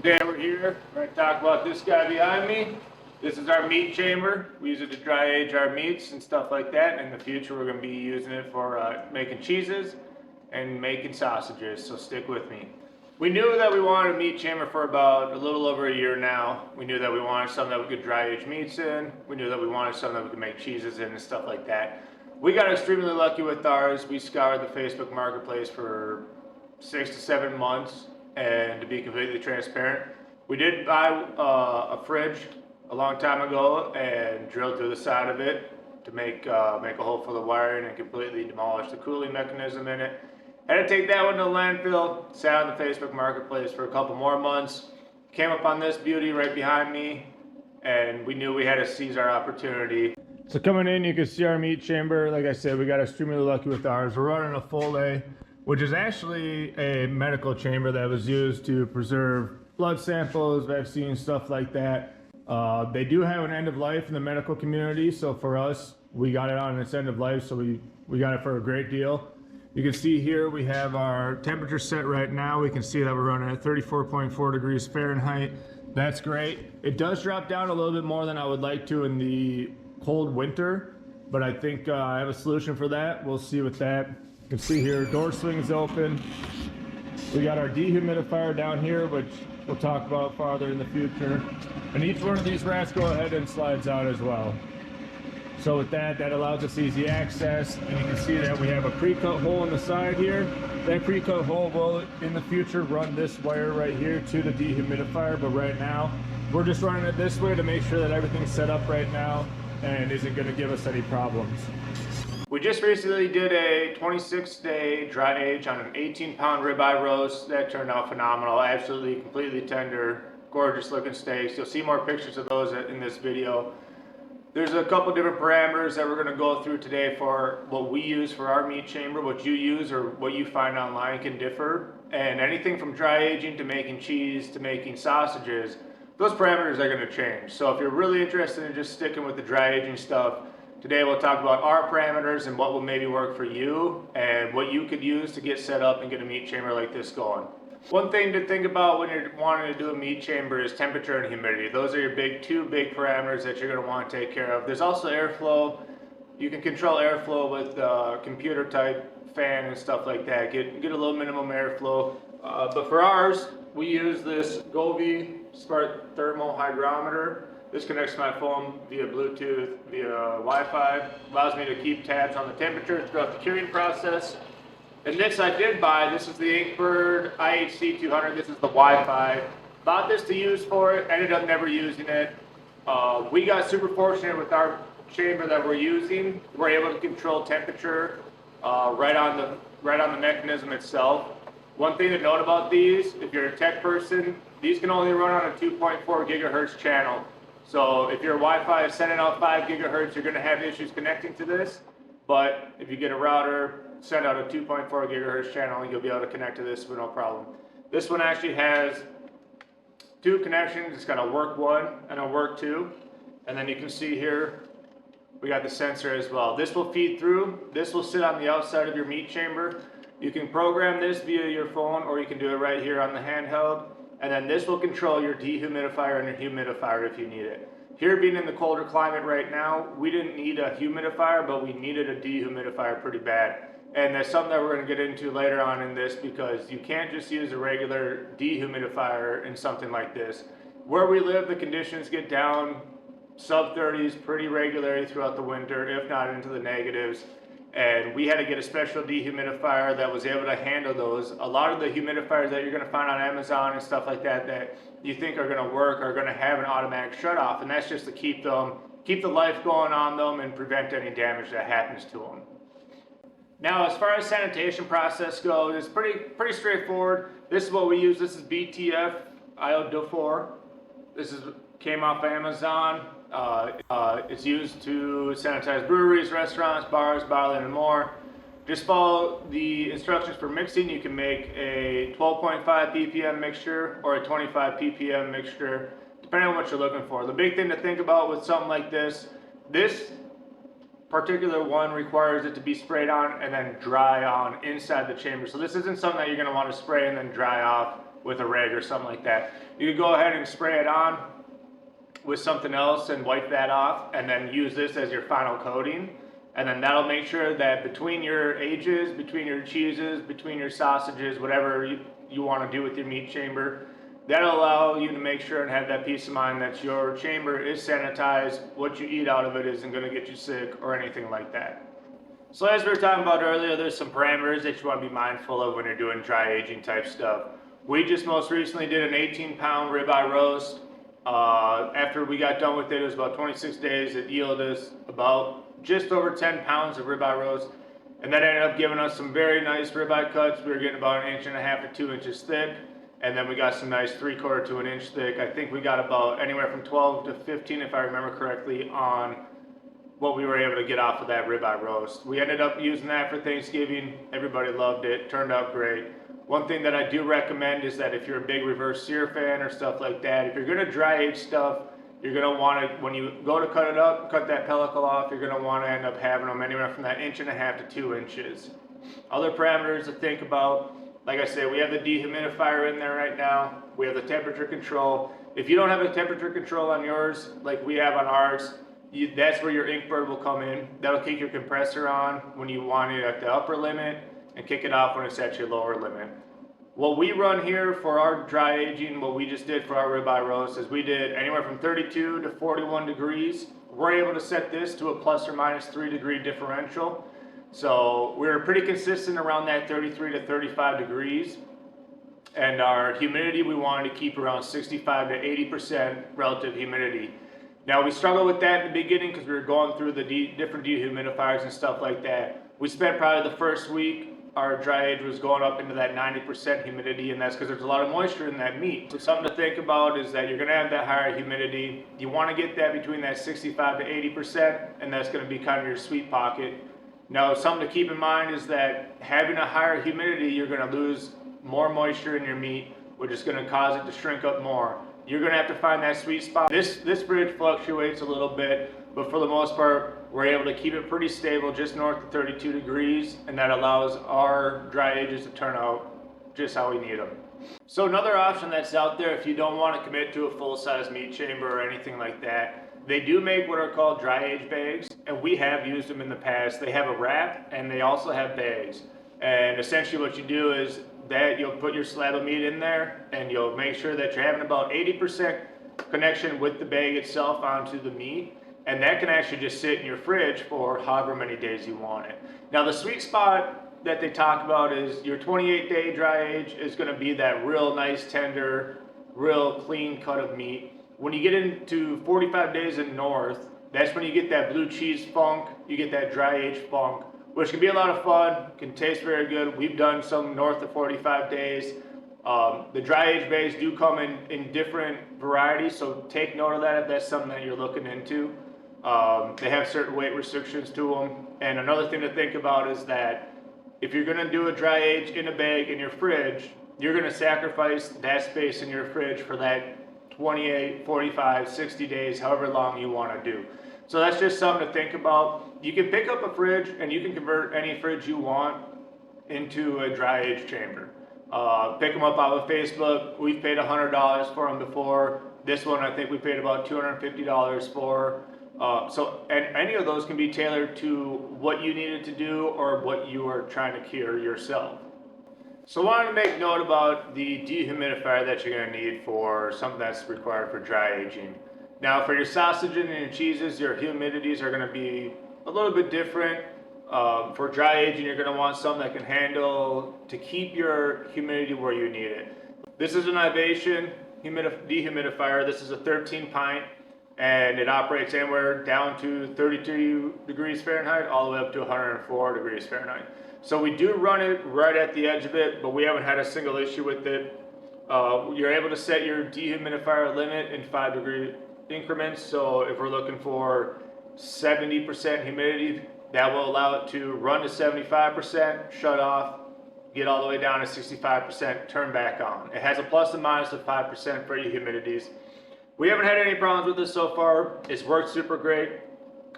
Today we're here, we're going to talk about this guy behind me. This is our meat chamber. We use it to dry age our meats and stuff like that. In the future we're going to be using it for making cheeses and making sausages, so stick with me. We knew that we wanted a meat chamber for about a little over a year now. We knew that we wanted something that we could dry age meats in. We knew that we wanted something that we could make cheeses in and stuff like that. We got extremely lucky with ours. We scoured the Facebook marketplace for 6 to 7 months, and to be completely transparent, we did buy a fridge a long time ago and drilled through the side of it to make a hole for the wiring and completely demolish the cooling mechanism in it. Had to take that one to the landfill, sat on the Facebook marketplace for a couple more months, came up on this beauty right behind me, and we knew we had to seize our opportunity. So coming in, you can see our meat chamber. Like I said, we got extremely lucky with ours. We're running a full A, which is actually a medical chamber that was used to preserve blood samples, vaccines, stuff like that. They do have an end of life in the medical community, so for us, we got it on its end of life, so we got it for a great deal. You can see here we have our temperature set right now. We can see that we're running at 34.4 degrees Fahrenheit. That's great. It does drop down a little bit more than I would like to in the cold winter, but I think I have a solution for that. We'll see with that. You can see here, door swings open. We got our dehumidifier down here, which we'll talk about farther in the future. And each one of these racks go ahead and slides out as well. So with that allows us easy access. And you can see that we have a pre-cut hole in the side here. That pre-cut hole will, in the future, run this wire right here to the dehumidifier. But right now, we're just running it this way to make sure that everything's set up right now and isn't going to give us any problems. We just recently did a 26-day dry age on an 18-pound ribeye roast. That turned out phenomenal. Absolutely, completely tender, gorgeous looking steaks. You'll see more pictures of those in this video. There's a couple different parameters that we're going to go through today for what we use for our meat chamber. What you use or what you find online can differ. And anything from dry aging to making cheese to making sausages, those parameters are going to change. So if you're really interested in just sticking with the dry aging stuff, today we'll talk about our parameters and what will maybe work for you and what you could use to get set up and get a meat chamber like this going. One thing to think about when you're wanting to do a meat chamber is temperature and humidity. Those are your two big parameters that you're going to want to take care of. There's also airflow. You can control airflow with computer type fan and stuff like that. Get a little minimum airflow. But for ours, we use this Govee Smart Thermal Hygrometer. This connects to my phone via Bluetooth, via Wi-Fi. Allows me to keep tabs on the temperature throughout the curing process. And this I did buy. This is the Inkbird IHC 200. This is the Wi-Fi. Bought this to use for it. Ended up never using it. We got super fortunate with our chamber that we're using. We're able to control temperature right on the mechanism itself. One thing to note about these, if you're a tech person, these can only run on a 2.4 gigahertz channel. So if your Wi-Fi is sending out 5 gigahertz, you're going to have issues connecting to this. But if you get a router, send out a 2.4 gigahertz channel, you'll be able to connect to this with no problem. This one actually has 2 connections. It's got a work 1 and a work 2. And then you can see here, we got the sensor as well. This will feed through. This will sit on the outside of your meat chamber. You can program this via your phone, or you can do it right here on the handheld. And then this will control your dehumidifier and your humidifier if you need it. Here, being in the colder climate right now, we didn't need a humidifier, but we needed a dehumidifier pretty bad. And that's something that we're going to get into later on in this, because you can't just use a regular dehumidifier in something like this. Where we live, the conditions get down sub 30s pretty regularly throughout the winter, if not into the negatives. And we had to get a special dehumidifier that was able to handle those. A lot of the humidifiers that you're going to find on Amazon and stuff like that that you think are going to work are going to have an automatic shutoff, and that's just to keep the life going on them and prevent any damage that happens to them. Now, as far as sanitation process goes, it's pretty straightforward. This is what we use. This is BTF IO4. This came off Amazon. It's used to sanitize breweries, restaurants, bars, bottling, and more. Just follow the instructions for mixing. You can make a 12.5 ppm mixture or a 25 ppm mixture, depending on what you're looking for. The big thing to think about with something like this particular one requires it to be sprayed on and then dry on inside the chamber. So this isn't something that you're going to want to spray and then dry off with a rag or something like that. You could go ahead and spray it on with something else and wipe that off, and then use this as your final coating. And then that'll make sure that between your ages, between your cheeses, between your sausages, whatever you want to do with your meat chamber, that'll allow you to make sure and have that peace of mind that your chamber is sanitized, what you eat out of it isn't going to get you sick or anything like that. So as we were talking about earlier, there's some parameters that you want to be mindful of when you're doing dry aging type stuff. We just most recently did an 18-pound ribeye roast. After we got done with it, it was about 26 days. It yielded us about just over 10 pounds of ribeye roast, and that ended up giving us some very nice ribeye cuts. We were getting about 1.5 to 2 inches thick, and then we got some nice 3/4 to an inch thick. I think we got about anywhere from 12 to 15, if I remember correctly, on what we were able to get off of that ribeye roast. We ended up using that for Thanksgiving. Everybody loved it. Turned out great. One thing that I do recommend is that if you're a big reverse sear fan or stuff like that, if you're going to dry age stuff, you're going to want to, when you go to cut it up, cut that pellicle off, you're going to want to end up having them anywhere from that 1.5 to 2 inches. Other parameters to think about, like I said, we have the dehumidifier in there right now. We have the temperature control. If you don't have a temperature control on yours, like we have on ours, that's where your Inkbird will come in. That'll kick your compressor on when you want it at the upper limit and kick it off when it's at your lower limit. What we run here for our dry aging, what we just did for our ribeye roast, is we did anywhere from 32 to 41 degrees. We're able to set this to a plus or minus 3 degree differential. So we're pretty consistent around that 33 to 35 degrees. And our humidity, we wanted to keep around 65 to 80% relative humidity. Now we struggled with that in the beginning because we were going through the different dehumidifiers and stuff like that. We spent probably the first week, our dry age was going up into that 90% humidity, and that's because there's a lot of moisture in that meat. So something to think about is that you're going to have that higher humidity. You want to get that between that 65 to 80%, and that's going to be kind of your sweet pocket. Now something to keep in mind is that having a higher humidity, you're going to lose more moisture in your meat, which is going to cause it to shrink up more. You're going to have to find that sweet spot. This fridge fluctuates a little bit, but for the most part, we're able to keep it pretty stable just north of 32 degrees, and that allows our dry ages to turn out just how we need them. So another option that's out there, if you don't want to commit to a full-size meat chamber or anything like that, they do make what are called dry age bags, and we have used them in the past. They have a wrap, and they also have bags. And essentially what you do is that you'll put your slab of meat in there, and you'll make sure that you're having about 80% connection with the bag itself onto the meat, and that can actually just sit in your fridge for however many days you want it. Now the sweet spot that they talk about is your 28-day dry age is going to be that real nice, tender, real clean cut of meat. When you get into 45 days and north, that's when you get that blue cheese funk, you get that dry age funk, which can be a lot of fun, can taste very good. We've done some north of 45 days. The dry age bags do come in different varieties, so take note of that if that's something that you're looking into. They have certain weight restrictions to them. And another thing to think about is that if you're gonna do a dry age in a bag in your fridge, you're gonna sacrifice that space in your fridge for that 28, 45, 60 days, however long you wanna do. So that's just something to think about. You can pick up a fridge and you can convert any fridge you want into a dry age chamber. Pick them up out of Facebook. We've paid $100 for them before. This one I think we paid about $250 for. And any of those can be tailored to what you needed to do or what you are trying to cure yourself. So I wanted to make note about the dehumidifier that you're going to need for something that's required for dry aging. Now for your sausage and your cheeses, your humidities are going to be a little bit different. For dry aging, you're going to want something that can handle to keep your humidity where you need it. This is an Ovation dehumidifier. This is a 13 pint, and it operates anywhere down to 32 degrees Fahrenheit all the way up to 104 degrees Fahrenheit. So we do run it right at the edge of it, but we haven't had a single issue with it. You're able to set your dehumidifier limit in 5 degree increments. So if we're looking for 70% humidity, that will allow it to run to 75%, shut off, get all the way down to 65%, turn back on. It has a plus and minus of 5% for your humidities. We haven't had any problems with this so far. It's worked super great.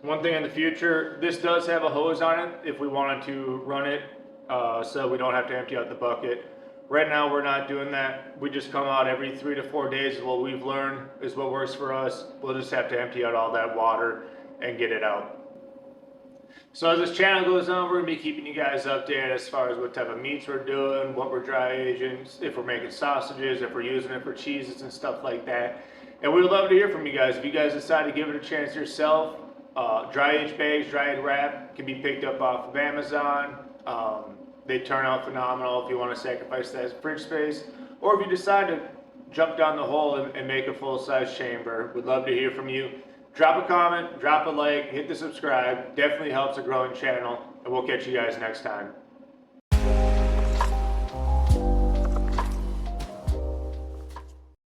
One thing in the future, this does have a hose on it if we wanted to run it, so we don't have to empty out the bucket. Right now, we're not doing that. We just come out every 3 to 4 days is what we've learned is what works for us. We'll just have to empty out all that water and get it out. So as this channel goes on, we're gonna be keeping you guys updated as far as what type of meats we're doing, what we're dry aging, if we're making sausages, if we're using it for cheeses and stuff like that. And we would love to hear from you guys. If you guys decide to give it a chance yourself, dry age bags, dry age wrap can be picked up off of Amazon. They turn out phenomenal if you want to sacrifice that fridge space, or if you decide to jump down the hole and make a full-size chamber. We'd love to hear from you. Drop a comment, drop a like, hit the subscribe. Definitely helps a growing channel, and we'll catch you guys next time.